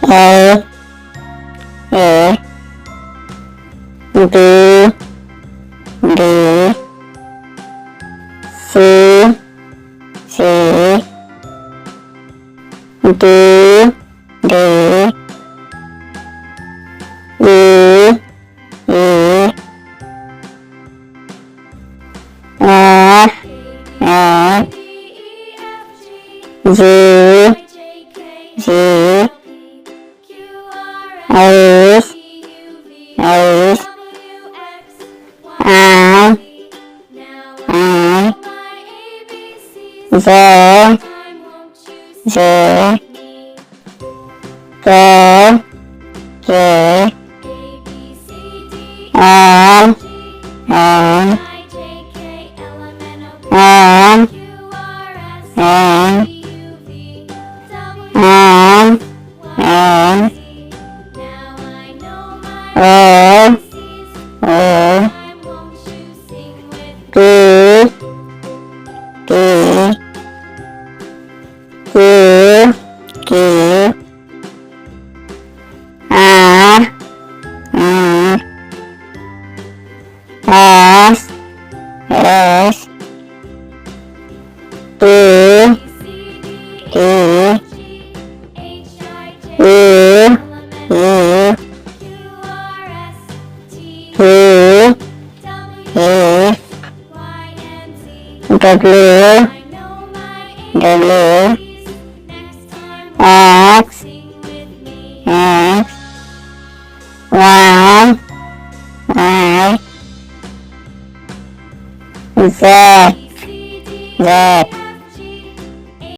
A, B, D, C, D, E, F, G, H, I, Z, K, L, M, Q, R, S, T, W, X, Y, Z,